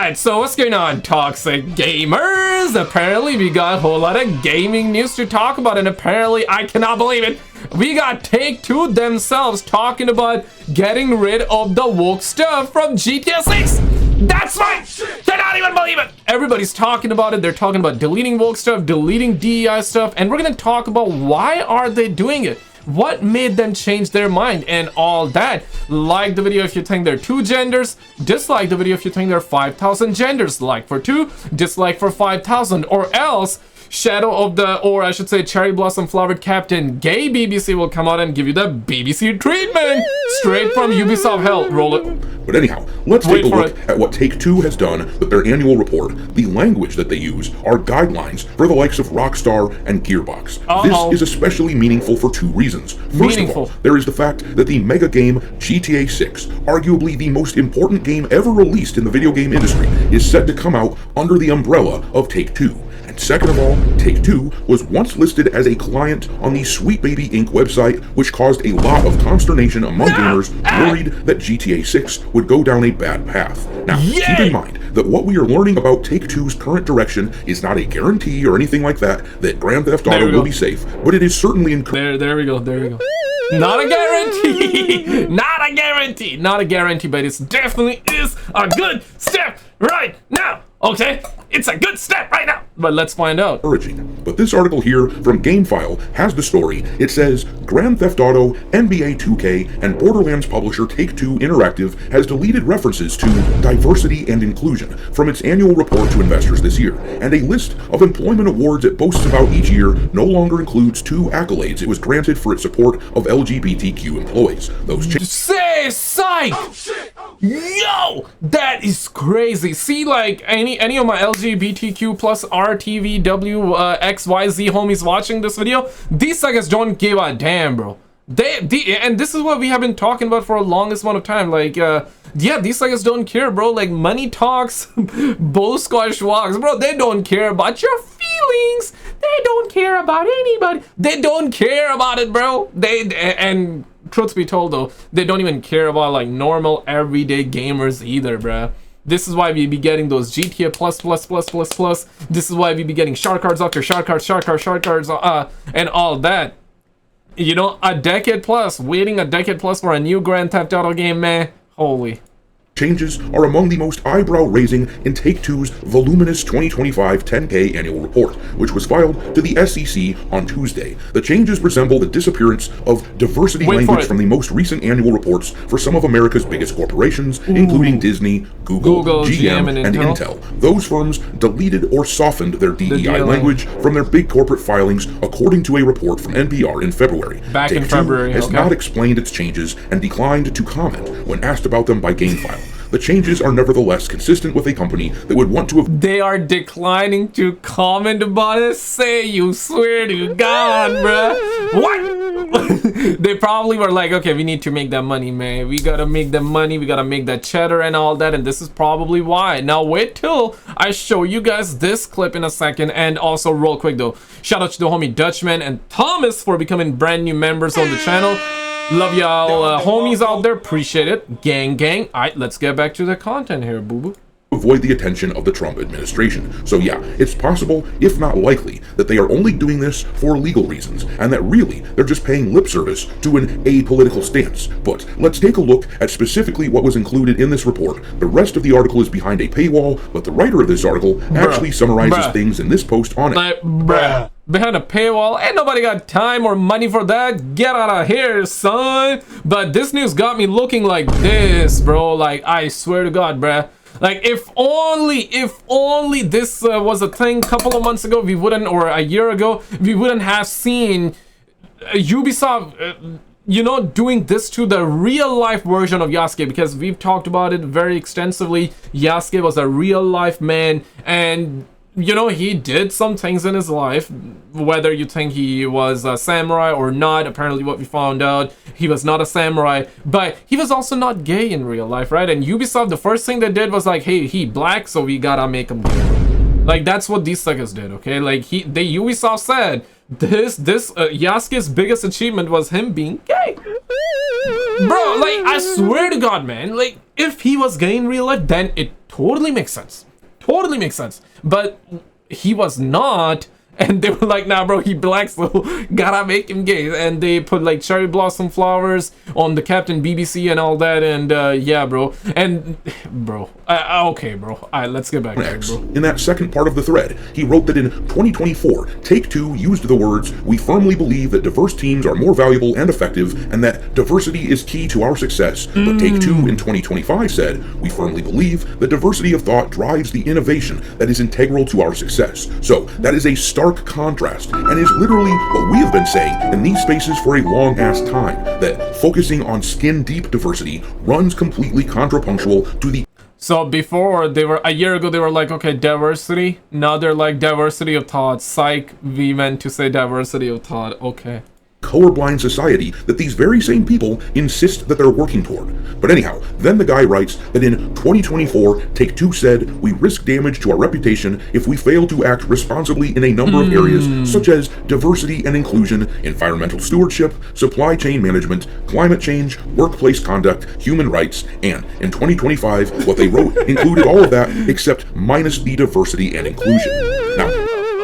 Alright, so what's going on, toxic gamers? Apparently we got a whole lot of gaming news to talk about, and apparently, I cannot believe it, we got Take-Two themselves talking about getting rid of the woke stuff from GTA 6. That's right! Cannot even believe it! Everybody's talking about it. They're talking about deleting woke stuff, deleting DEI stuff, and we're gonna talk about why are they doing it? What made them change their mind and all that. Like the video if you think there are 2 genders. Dislike the video if you think there are 5,000 genders. Like for 2, dislike for 5,000. Or else, Shadow of the, or I should say Cherry Blossom Flowered Captain Gay BBC will come out and give you the BBC treatment. Straight from Ubisoft hell. Roll it. But anyhow, let's take a look at what Take-Two has done with their annual report. The language that they use are guidelines for the likes of Rockstar and Gearbox. This is especially meaningful for 2 reasons. First of all, there is the fact that the mega game GTA 6, arguably the most important game ever released in the video game industry, is set to come out under the umbrella of Take-Two. And second of all, Take-Two was once listed as a client on the Sweet Baby Inc. website, which caused a lot of consternation among gamers worried that GTA 6 would go down a bad path. Now, keep in mind that what we are learning about Take-Two's current direction is not a guarantee or anything like that Grand Theft Auto will be safe, but it is certainly encouraging. There we go. Not a guarantee. Not a guarantee. Not a guarantee, but it definitely is a good step right now. Okay, it's a good step right now, but let's find out. But this article here from GameFile has the story. It says, Grand Theft Auto, NBA 2K, and Borderlands publisher Take-Two Interactive has deleted references to diversity and inclusion from its annual report to investors this year, and a list of employment awards it boasts about each year no longer includes 2 accolades it was granted for its support of LGBTQ employees. Those say psych! Yo! That is crazy. See, like, any of my LGBTQ plus RTVW XYZ homies watching this video, these suckers don't give a damn, bro. And this is what we have been talking about for the longest amount of time. Like, yeah, these suckers don't care, bro. Like, money talks, bull squash walks, bro. They don't care about your feelings. They don't care about anybody. They don't care about it, bro. And truth be told, though, they don't even care about, like, normal, everyday gamers either, bruh. This is why we be getting those GTA plus. This is why we be getting shark cards after shark cards, and all that. You know, waiting a decade plus for a new Grand Theft Auto game, man. Holy. Changes are among the most eyebrow-raising in Take-Two's voluminous 2025 10K annual report, which was filed to the SEC on Tuesday. The changes resemble the disappearance of diversity language from the most recent annual reports for some of America's biggest corporations, including Disney, Google, GM, and Intel. Those firms deleted or softened their DEI language from their big corporate filings, according to a report from NPR in February. Take-Two has not explained its changes and declined to comment when asked about them by GameFile. The changes are nevertheless consistent with a company that would want to have— They are declining to comment about it? Say you swear to God, bruh. What? They probably were like, okay, we need to make that money, man. We gotta make that money. We gotta make that cheddar and all that. And this is probably why. Now, wait till I show you guys this clip in a second. And also, real quick, though, shout out to the homie Dutchman and Thomas for becoming brand new members on the channel. Love y'all homies out there, appreciate it. Gang. Alright, let's get back to the content here, boo-boo. Avoid the attention of the Trump administration. So yeah, it's possible, if not likely, that they are only doing this for legal reasons, and that really they're just paying lip service to an apolitical stance. But let's take a look at specifically what was included in this report. The rest of the article is behind a paywall, but the writer of this article actually summarizes things in this post on it. Like, behind a paywall, ain't nobody got time or money for that. Get out of here, son. But this news got me looking like this, bro. Like, I swear to God, bruh. Like, if only this was a thing a couple of months ago, we wouldn't, or a year ago, we wouldn't have seen Ubisoft, you know, doing this to the real life version of Yasuke, because we've talked about it very extensively. Yasuke was a real life man, and you know, he did some things in his life, whether you think he was a samurai or not. Apparently what we found out, he was not a samurai, but he was also not gay in real life, right? And Ubisoft, the first thing they did was like, hey, he black, so we gotta make him gay. Like, that's what these suckers did, okay? Like, Ubisoft said, Yasuke's biggest achievement was him being gay. Bro, like, I swear to God, man, like, if he was gay in real life, then it totally makes sense. Totally makes sense. But he was not, and they were like, nah, bro, he black, so gotta make him gay. And they put, like, cherry blossom flowers on the Captain BBC and all that, and, yeah, bro. And, bro, okay, bro. All right, let's get back to it, bro. In that second part of the thread, he wrote that in 2024, Take-Two used the words, "We firmly believe that diverse teams are more valuable and effective, and that diversity is key to our success." But Take-Two in 2025 said, "We firmly believe that diversity of thought drives the innovation that is integral to our success." So, that is a stark contrast, and is literally what we have been saying in these spaces for a long-ass time, that focusing on skin-deep diversity runs completely contrapunctual to the So before, a year ago, they were like, okay, diversity. Now they're like, diversity of thought. Psych, we meant to say diversity of thought. Okay. colorblind society that these very same people insist that they're working toward. But anyhow, then the guy writes that in 2024, Take-Two said, "We risk damage to our reputation if we fail to act responsibly in a number of areas, such as diversity and inclusion, environmental stewardship, supply chain management, climate change, workplace conduct, human rights," and in 2025, what they wrote included all of that except minus the diversity and inclusion. Now,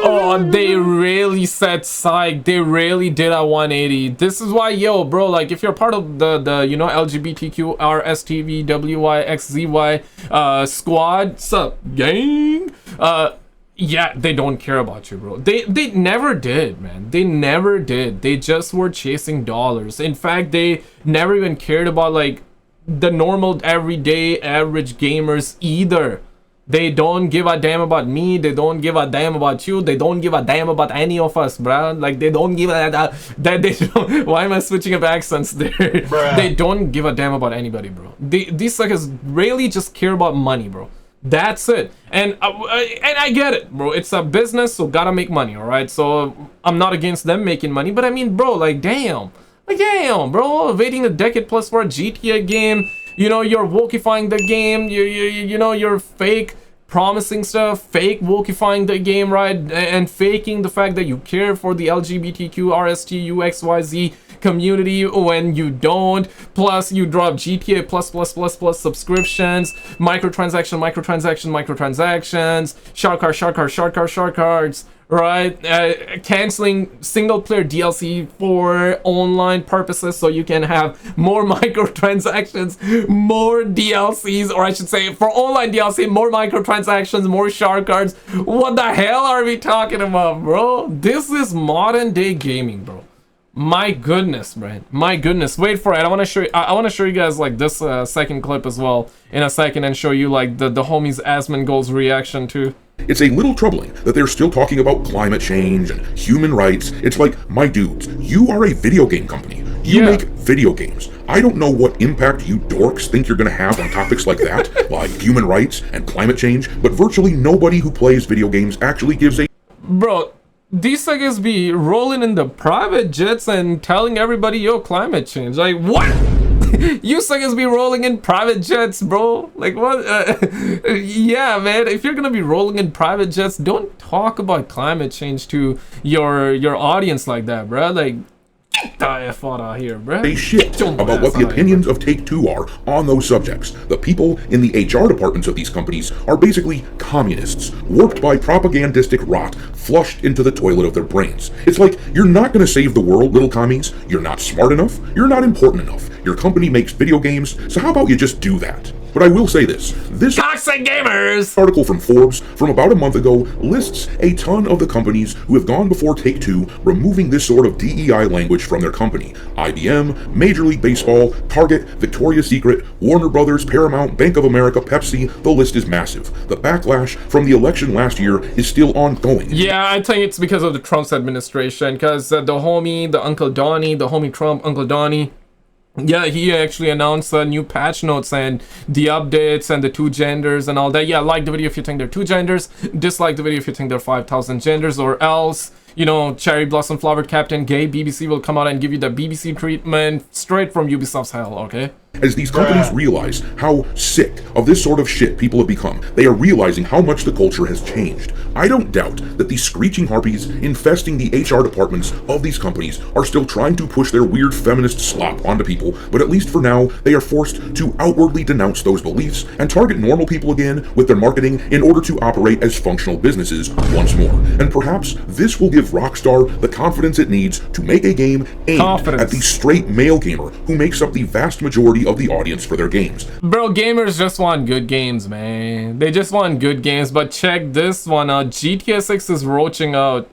oh, they really said psych. They really did a 180. This is why, yo, bro, like, if you're part of the you know, LGBTQRSTVWYXZY squad, sup, gang? Yeah, they don't care about you, bro. They never did, man. They never did. They just were chasing dollars. In fact, they never even cared about, like, the normal, everyday, average gamers either. They don't give a damn about me. They don't give a damn about you. They don't give a damn about any of us, bruh. Like, they don't give a that they don't. Why am I switching up accents there? Bruh. They don't give a damn about anybody, bro. These suckers really just care about money, bro. That's it. And I get it, bro. It's a business, so gotta make money, all right? So I'm not against them making money, but I mean, bro, like, damn. Like, damn, bro. Waiting a decade plus for a GTA game. You know, you're wokifying the game. You know, you're fake promising stuff, fake wokifying the game, right? And faking the fact that you care for the LGBTQRSTUXYZ community when you don't. Plus, you drop GTA plus subscriptions, microtransactions, shark cards, right? Canceling single player DLC for online purposes so you can have more microtransactions, more DLCs, or I should say for online DLC, more microtransactions, more shark cards. What the hell are we talking about, bro? This is modern day gaming, bro. My goodness, man. My goodness. Wait for it. I want to show you. I want to show you guys like this second clip as well in a second, and show you like the homies Asmongold's reaction to. It's a little troubling that they're still talking about climate change and human rights. It's like, my dudes, you are a video game company. You make video games. I don't know what impact you dorks think you're going to have on topics like that, like human rights and climate change, but virtually nobody who plays video games actually gives a... Bro, these suckers be rolling in the private jets and telling everybody, yo, climate change. Like, what? You suckers be rolling in private jets, bro. Like, what? Yeah, man, if you're gonna be rolling in private jets, don't talk about climate change to your audience like that, bro. Like, get the F out of here, bro. They shit about what the opinions of Take-Two are on those subjects. The people in the HR departments of these companies are basically communists, warped by propagandistic rot, flushed into the toilet of their brains. It's like, you're not gonna save the world, little commies. You're not smart enough. You're not important enough. Your company makes video games, so how about you just do that? But I will say this toxic gamers article from Forbes from about a month ago lists a ton of the companies who have gone before Take-Two removing this sort of DEI language from their company. IBM, Major League Baseball, Target, Victoria's Secret, Warner Brothers, Paramount, Bank of America, Pepsi. The list is massive. The backlash from the election last year is still ongoing. Yeah, I think it's because of the Trump's administration, because the Uncle Donnie, the homie Trump, Uncle Donnie, yeah, he actually announced new patch notes and the updates and the 2 genders and all that. Yeah, like the video if you think they're 2 genders, dislike the video if you think they're 5,000 genders, or else you know, cherry blossom flowered Captain Gay, BBC will come out and give you the BBC treatment straight from Ubisoft's hell, okay? As these companies realize how sick of this sort of shit people have become, they are realizing how much the culture has changed. I don't doubt that these screeching harpies infesting the HR departments of these companies are still trying to push their weird feminist slop onto people, but at least for now, they are forced to outwardly denounce those beliefs and target normal people again with their marketing in order to operate as functional businesses once more. And perhaps this will give Rockstar the confidence it needs to make a game aimed at the straight male gamer who makes up the vast majority of the audience for their games. Bro, gamers just want good games, man. They just want good games. But check this one out. GTA 6 is roaching out.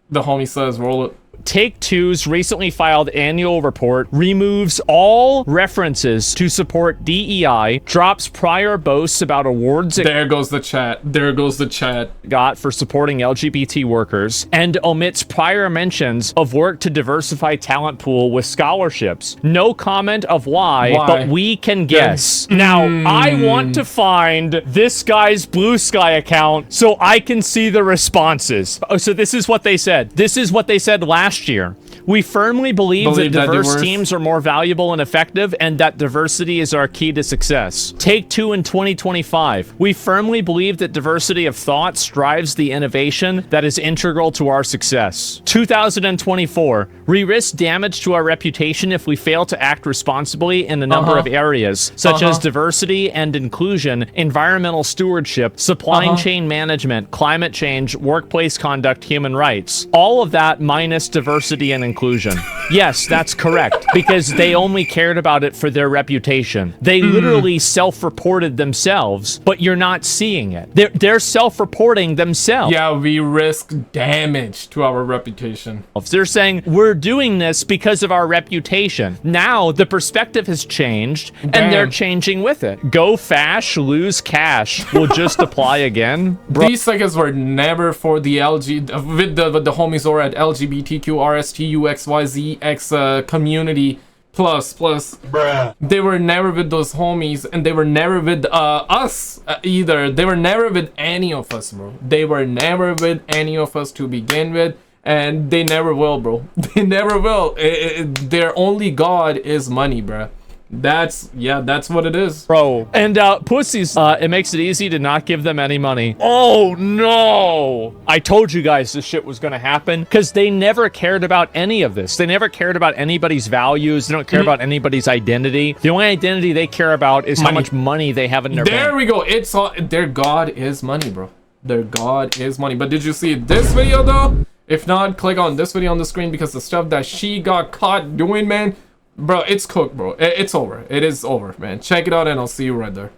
The homie says, roll it. Take-Two's recently filed annual report removes all references to support DEI, drops prior boasts about awards there goes the chat. There goes the chat. Got for supporting LGBT workers, and omits prior mentions of work to diversify talent pool with scholarships. No comment of why? But we can guess. Now, I want to find this guy's Blue Sky account so I can see the responses. Oh, so this is what they said. This is what they said last year. We firmly believe that diverse teams are more valuable and effective, and that diversity is our key to success. Take-Two in 2025. We firmly believe that diversity of thought drives the innovation that is integral to our success. 2024. We risk damage to our reputation if we fail to act responsibly in a number of areas, such as diversity and inclusion, environmental stewardship, supply chain management, climate change, workplace conduct, human rights. All of that minus diversity and inclusion. Yes, that's correct, because they only cared about it for their reputation. They literally self-reported themselves, but you're not seeing it. They're self-reporting themselves. Yeah, we risk damage to our reputation. They're saying, we're doing this because of our reputation. Now, the perspective has changed, and they're changing with it. Go fash, lose cash will just apply again. Bro. These seconds were never for the with the homies over at LGBTQRSTUXYZX community plus. Bruh. They were never with those homies, and they were never with us either. They were never with any of us, bro. They were never with any of us to begin with. And they never will, bro. They never will. Their only god is money, bro. That's what it is, bro. And pussies, it makes it easy to not give them any money. Oh no, I told you guys this shit was gonna happen, because they never cared about any of this. They never cared about anybody's values. They don't care about anybody's identity. The only identity they care about is how much money they have in their bank. There we go. It's all, their god is money, bro. Their god is money. But did you see this video though? If not, click on this video on the screen, because the stuff that she got caught doing, man, bro, it's cooked, bro. It's over. It is over, man. Check it out, and I'll see you right there.